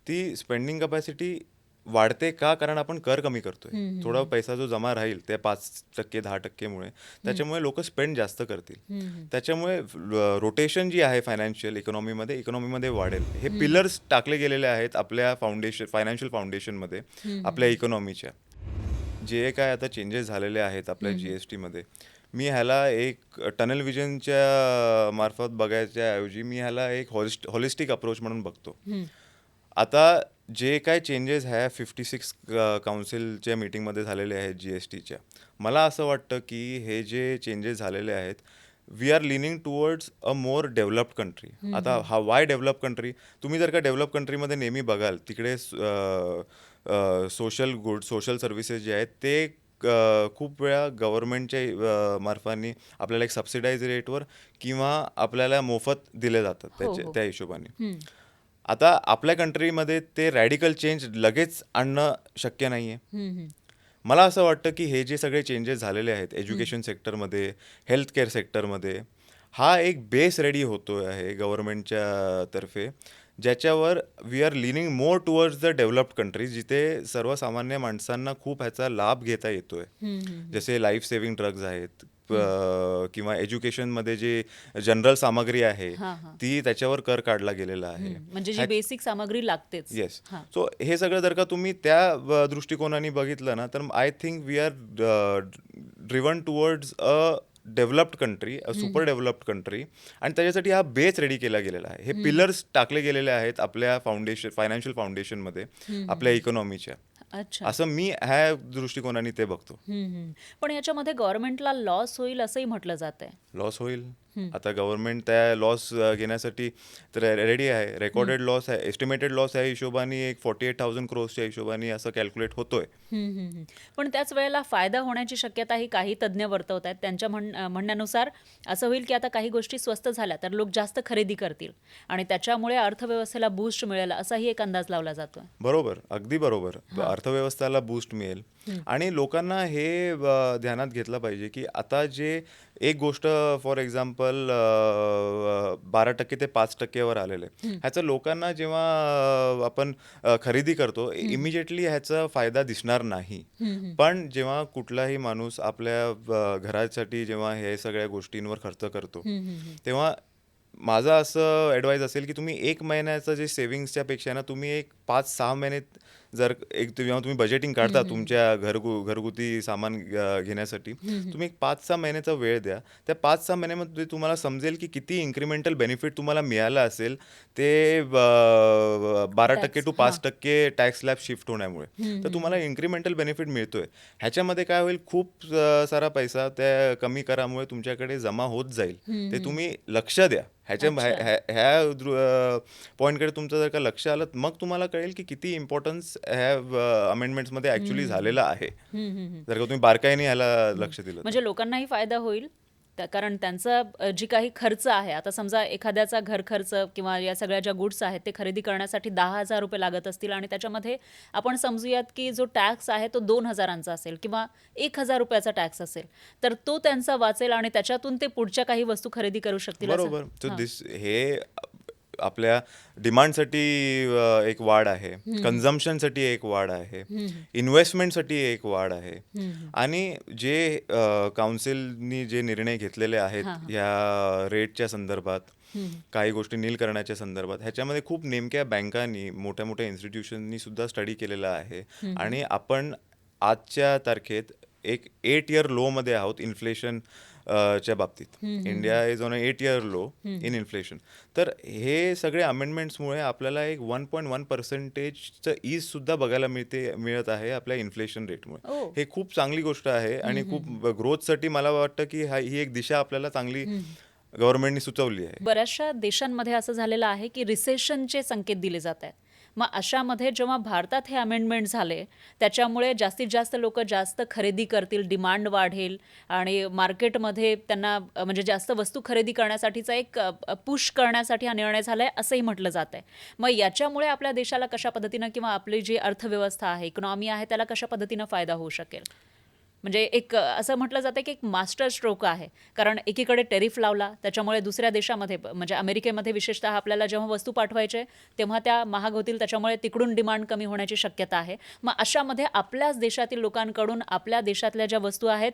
ती spending capacity वाढते का? कारण आपण कर कमी करतोय. थोडा पैसा जो जमा राहील त्या 5% 10%मुळे त्याच्यामुळे लोक स्पेंड जास्त करतील. त्याच्यामुळे रोटेशन जी आहे इकॉनॉमीमध्ये वाढेल. हे पिलर्स टाकले गेलेले आहेत आपल्या फायनान्शियल फाउंडेशनमध्ये आपल्या इकॉनॉमीच्या. जे काय आता चेंजेस झालेले आहेत आपल्या GST मध्ये, मी ह्याला एक टनल विजनच्या मार्फत बघायच्या ऐवजी मी ह्याला एक हॉलिस्टिक अप्रोच म्हणून बघतो. आता जे काय चेंजेस ह्या 56 काउन्सिलच्या मीटिंगमध्ये झालेले आहेत GSTच्या, मला असं वाटतं की हे जे चेंजेस झालेले आहेत, we are leaning towards a more developed country. आता हा वाय डेव्हलप कंट्री? तुम्ही जर का डेव्हलप कंट्रीमध्ये नेहमी बघाल तिकडे सोशल सर्व्हिसेस जे आहेत ते खूप वेळा गव्हर्नमेंटच्या मार्फाने आपल्याला एक सबसिडाईज रेटवर किंवा आपल्याला मोफत दिले जातात त्या हिशोबाने. आता आपल्या कंट्रीमध्ये ते रॅडिकल चेंज लगेच आणणं शक्य नाही आहे. मला असं वाटतं की हे जे सगळे चेंजेस झालेले आहेत एज्युकेशन सेक्टरमध्ये, हेल्थ केअर सेक्टरमध्ये, हा एक बेस रेडी होतो आहे गव्हर्नमेंटच्या तर्फे, ज्याच्यावर we are leaning more towards the developed countries, जिथे सर्वसामान्य माणसांना खूप ह्याचा लाभ घेता येतोय. जसे लाईफ सेव्हिंग ड्रग्ज आहेत किंवा एज्युकेशनमध्ये जे जनरल सामग्री आहे ती त्याच्यावर कर काढला गेलेला आहे. म्हणजे जी बेसिक सामग्री लागतेच. येस. सो हे सगळं जर का तुम्ही त्या दृष्टिकोनाने बघितलं ना, तर I think we are driven towards a developed country, a super developed country. आणि त्याच्यासाठी हा बेस रेडी केला गेलेला आहे. हे पिलर्स टाकले गेलेले आहेत आपल्या फायनान्शियल फाउंडेशनमध्ये आपल्या इकॉनॉमीच्या. असं मी ह्या दृष्टिकोनाने ते बघतो. पण याच्यामध्ये गव्हर्नमेंटला लॉस होईल असंही म्हटलं जात आहे. लॉस होईल. आता गव्हर्नमेंट त्या लॉस घेण्यासाठी तर रेडी आहे. रेकॉर्डेड लॉस आहे, एस्टिमेटेड लॉस ह्या हिशोबाने एक 48,000 crores हिशोबाने असं कॅल्क्युलेट होतोय. पण त्याच वेळेला फायदा होण्याची शक्यताही काही तज्ज्ञ वर्तवत आहेत. त्यांच्या म्हणण्यानुसार असं होईल की आता काही गोष्टी स्वस्त झाल्या तर लोक जास्त खरेदी करतील आणि त्याच्यामुळे अर्थव्यवस्थेला बूस्ट मिळेल असाही एक अंदाज लावला जातोय. बरोबर, अगदी बरोबर. अर्थव्यवस्थेला बूस्ट मिळेल. आणि लोकांना हे ध्यानात घेतलं पाहिजे की आता जे एक गोष्ट फॉर एक्झाम्पल 12% ते 5%वर आलेलं आहे, ह्याचं लोकांना जेव्हा आपण खरेदी करतो इमिजिएटली ह्याचा फायदा दिसणार नाही. पण जेव्हा कुठलाही माणूस आपल्या घरासाठी जेव्हा हे सगळ्या गोष्टींवर खर्च करतो, तेव्हा माझं असं ॲडवाईस असेल की तुम्ही 1 महिन्याचं जे सेव्हिंग्सच्या पेक्षा ना तुम्ही एक 5-6 महिने जर जेव्हा तुम्ही बजेटिंग काढता तुमच्या घरगुती सामान घेण्यासाठी, तुम्ही एक 5-6 महिन्याचा वेळ द्या. त्या 5-6 महिन्यामध्ये तुम्हाला समजेल की किती इन्क्रिमेंटल बेनिफिट तुम्हाला मिळालं असेल ते 12% टू 5% टॅक्स स्लॅब शिफ्ट होण्यामुळे. तर तुम्हाला इन्क्रिमेंटल बेनिफिट मिळतोय. ह्याच्यामध्ये काय होईल, खूप सारा पैसा त्या कमी करामुळे तुमच्याकडे जमा होत जाईल. ते तुम्ही लक्ष द्या. ह्या पॉईंटकडे तुमचं जर का लक्ष आलं मग तुम्हाला कळेल की किती इम्पॉर्टन्स ह्या अमेंडमेंट्समध्ये ॲक्च्युली झालेला आहे, जर का तुम्ही बारकाईने ह्याला लक्ष दिलं. म्हणजे लोकांनाही फायदा होईल कारण त्यांचा जी काही खर्च आहे, आता समजा एखाद्याचा घर खर्च किंवा या सगळ्या ज्या गुड्स आहेत ते खरेदी करण्यासाठी 10,000 रुपये लागत असतील आणि त्याच्यामध्ये आपण समजूयात की जो टॅक्स आहे तो 2,000चा असेल किंवा 1,000 रुपयाचा टॅक्स असेल, तर तो त्यांचा वाचेल आणि त्याच्यातून ते पुढच्या काही वस्तू खरेदी करू शकतील. बरोबर. हे आपल्या डिमांडसाठी एक वाढ आहे, कन्झम्पशनसाठी एक वाढ आहे, इन्व्हेस्टमेंटसाठी एक वाढ आहे. आणि जे काउन्सिलनी जे निर्णय घेतलेले आहेत या रेटच्या संदर्भात, काही गोष्टी नील करण्याच्या संदर्भात, ह्याच्यामध्ये खूप नेमक्या बँकांनी, मोठ्या मोठ्या इन्स्टिट्यूशननी सुद्धा स्टडी केलेला आहे. आणि आपण आजच्या तारखेत एक 8 year लोमध्ये आहोत इन्फ्लेशन च्या बाबतीत. India is on a 8 year low in inflation. तर हे सगळे अमेंडमेंट्समुळे आपल्याला एक 1.1%चं ईज सुद्धा बघायला मिळत आहे आपल्या इन्फ्लेशन रेटमुळे. हे खूप चांगली गोष्ट आहे आणि खूप ग्रोथसाठी मला वाटतं की ही एक दिशा आपल्याला चांगली गव्हर्नमेंटनी सुचवली आहे. बऱ्याचशा देशांमध्ये असं झालेलं आहे की रिसेशनचे संकेत दिले जात आहेत. मग अशामध्ये जेव्हा भारतात हे अमेंडमेंट झाले त्याच्यामुळे जास्तीत जास्त लोक जास्त खरेदी करतील, डिमांड वाढेल आणि मार्केटमध्ये त्यांना म्हणजे जास्त वस्तू खरेदी करण्यासाठीचा एक पुश करण्यासाठी हा निर्णय झालाय असंही म्हटलं जात आहे. मग याच्यामुळे आपल्या देशाला कशा पद्धतीनं किंवा आपली जी अर्थव्यवस्था आहे, इकॉनॉमी आहे, त्याला कशा पद्धतीनं फायदा होऊ शकेल? म्हणजे एक असं म्हटलं जातं की एक मास्टर स्ट्रोक आहे. कारण एकीकडे टेरिफ लावला, त्याच्यामुळे दुसऱ्या देशामध्ये म्हणजे अमेरिकेमध्ये विशेषतः आपल्याला जेव्हा वस्तू पाठवायचे तेव्हा त्या महाग होतील, त्याच्यामुळे तिकडून डिमांड कमी होण्याची शक्यता आहे. मग अशामध्ये आपल्याच देशातील लोकांकडून आपल्या देशातल्या ज्या वस्तू आहेत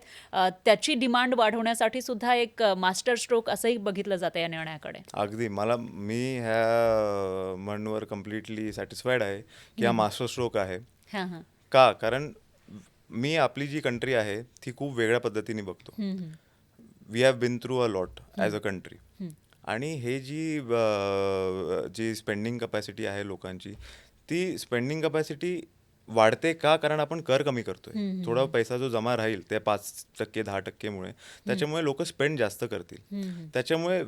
त्याची डिमांड वाढवण्यासाठी सुद्धा एक मास्टर स्ट्रोक असंही बघितलं जातं या निर्णयाकडे. अगदी मी ह्या म्हणवर कम्प्लिटली सॅटिस्फाईड आहे की हा मास्टर स्ट्रोक आहे. हां हां. का? कारण मी आपली जी कंट्री आहे ती खूप वेगळ्या पद्धतीने बघतो. We have been through a lot as a country. आणि हे जी स्पेंडिंग कपॅसिटी आहे लोकांची, ती स्पेंडिंग कपॅसिटी वाढते का? कारण आपण कर कमी करतोय. थोडा पैसा जो जमा राहील त्या 5% 10%मुळे, त्याच्यामुळे लोक स्पेंड जास्त करतील. त्याच्यामुळे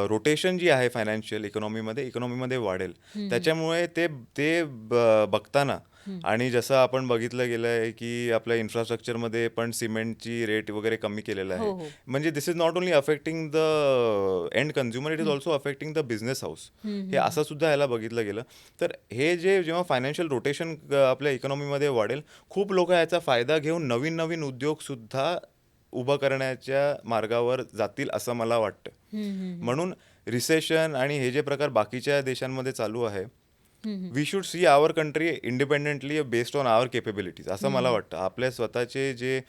रोटेशन जी आहे फायनान्शियल इकॉनॉमीमध्ये वाढेल. त्याच्यामुळे ते ते बघताना आणि जसं आपण बघितलं गेलं आहे की आपल्या इन्फ्रास्ट्रक्चरमध्ये पण सिमेंटची रेट वगैरे कमी केलेलं आहे. हो. म्हणजे this is not only affecting the end consumer, it is also affecting the business house. हे असं सुद्धा याला बघितलं गेलं. तर हे जेव्हा फायनान्शियल रोटेशन आपल्या इकॉनॉमीमध्ये वाढेल, खूप लोक याचा फायदा घेऊन नवीन नवीन उद्योग सुद्धा उभं करण्याच्या मार्गावर जातील असं मला वाटतं. म्हणून रिसेशन आणि हे जे प्रकार बाकीच्या देशांमध्ये चालू आहे, we should see our country independently based on our capabilities असं मला वाटतं. आपल्या स्वतःचे जे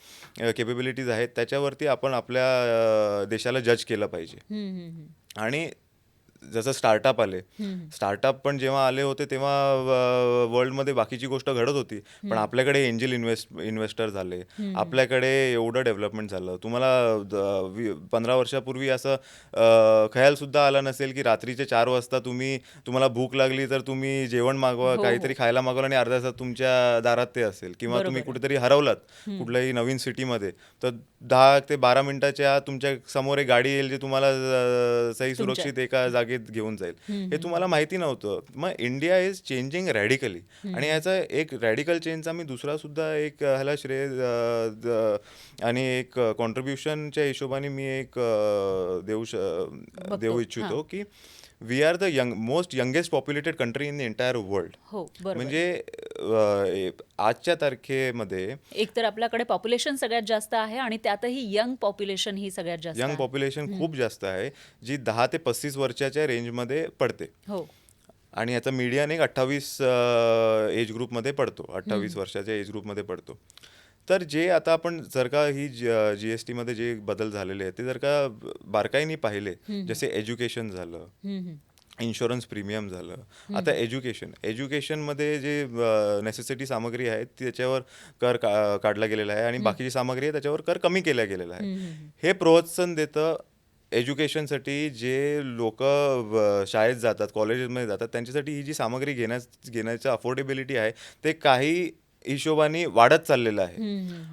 केपेबिलिटीज आहेत त्याच्यावरती आपण आपल्या देशाला जज केलं पाहिजे. आणि जसं स्टार्टअप आले, स्टार्टअप पण जेव्हा आले होते तेव्हा वर्ल्डमध्ये बाकीची गोष्ट घडत होती, पण आपल्याकडे एंजल इन्व्हेस्टर झाले, आपल्याकडे एवढं डेव्हलपमेंट झालं. तुम्हाला 15 वर्षापूर्वी असं ख्याल सुद्धा आला नसेल की रात्रीचे 4 वाजता तुम्हाला भूक लागली तर तुम्ही जेवण मागवा, हो, काहीतरी खायला मागवलं आणि अर्ध्या तासात तुमच्या दारात ते असेल. किंवा तुम्ही बरोबर आहे. कुठेतरी हरवलात कुठल्याही नवीन सिटीमध्ये, तर 10 ते 12 मिनिटाच्या आत तुमच्या समोर एक गाडी येईल जी तुम्हाला सही सुरक्षित एका जागेत घेऊन जाईल. हे तुम्हाला माहिती नव्हतं. मग इंडिया इज चेंजिंग रॅडिकली. आणि याचा एक रॅडिकल चेंजचा मी दुसरा सुद्धा एक ह्याला श्रेय आणि एक कॉन्ट्रीब्युशनच्या हिशोबाने मी एक देऊ इच्छितो की we are the most youngest populated country in the entire world. हो, बरोबर. म्हणजे आजच्या तारखेमध्ये एक तर आपल्याकडे पॉप्युलेशन सगळ्यात जास्त आहे आणि त्यातही यंग पॉप्युलेशन ही सगळ्यात जास्त यंग आहे. पॉप्युलेशन खूप जास्त आहे, जी 10 ते 35 वर्षाच्या रेंजमध्ये पडते. हो. आणि याचा मीडियन एक 28 एज ग्रुपमध्ये पडतो, 28 वर्षाच्या एज ग्रुपमध्ये पडतो. तर जे आता आपण जर का ही GST मध्ये जे बदल झालेले आहेत ते जर का बारकाईने पाहिले, जसे एज्युकेशन झालं, इन्शुरन्स प्रीमियम झालं, आता एज्युकेशनमध्ये जे नेसेसिटी सामग्री आहेत त्याच्यावर कर काढला गेलेला आहे आणि बाकीची सामग्री आहे त्याच्यावर कर कमी केला गेलेला आहे. हे प्रोत्साहन देतं एज्युकेशनसाठी. जे लोक शाळेत जातात, कॉलेजेसमध्ये जातात, त्यांच्यासाठी ही जी सामग्री घेण्याचं अफोर्डेबिलिटी आहे ते काही हिशोबाने वाढत चाललेलं आहे.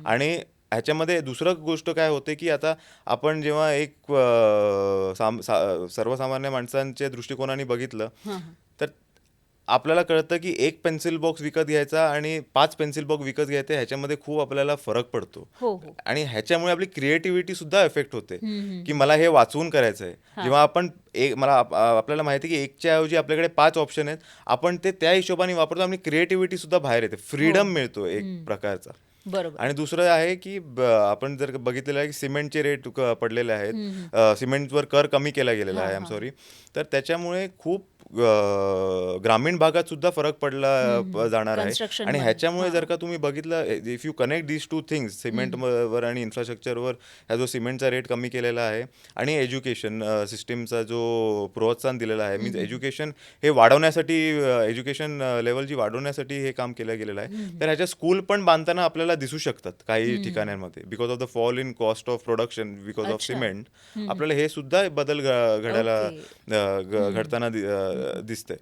आणि ह्याच्यामध्ये दुसरं गोष्ट काय होते की आता आपण जेव्हा एक सर्वसामान्य माणसांच्या दृष्टिकोनाने बघितलं तर आपल्याला कळतं की एक पेन्सिल बॉक्स विकत घ्यायचा आणि 5 पेन्सिल बॉक्स विकत घ्यायचे, ह्याच्यामध्ये खूप आपल्याला फरक पडतो. हो. आणि ह्याच्यामुळे आपली क्रिएटिव्हिटी सुद्धा इफेक्ट होते की मला हे वाचून करायचं आहे. जेव्हा आपण आपल्याला माहिती आहे की एकच्या ऐवजी आपल्याकडे 5 ऑप्शन आहेत, आपण ते त्या हिशोबाने वापरतो आणि क्रिएटिव्हिटी सुद्धा बाहेर येते, फ्रीडम मिळतो एक प्रकारचा. बरोबर. आणि दुसरं आहे की आपण जर बघितलेलं आहे की सिमेंटचे रेट पडलेले आहेत, सिमेंटवर कर कमी केला गेलेला आहे, आय एम सॉरी. तर त्याच्यामुळे खूप ग्रामीण भागात सुद्धा फरक पडला जाणार आहे. Construction आणि मध्ये. ह्याच्यामुळे जर का तुम्ही बघितलं, if you connect these two things, सिमेंटवर आणि इन्फ्रास्ट्रक्चरवर ह्या जो सिमेंटचा रेट कमी केलेला आहे आणि एज्युकेशन सिस्टीमचा जो प्रोत्साहन दिलेला आहे, मीन्स एज्युकेशन हे वाढवण्यासाठी, एज्युकेशन लेवल जी वाढवण्यासाठी हे काम केलं गेलेलं आहे. तर ह्याच्या स्कूल पण बांधताना आपल्याला दिसू शकतात काही ठिकाणांमध्ये, because of the fall in cost of production because of अच्छा. सिमेंट. आपल्याला हे सुद्धा बदल घडायला ओके. घडताना दिसतंय.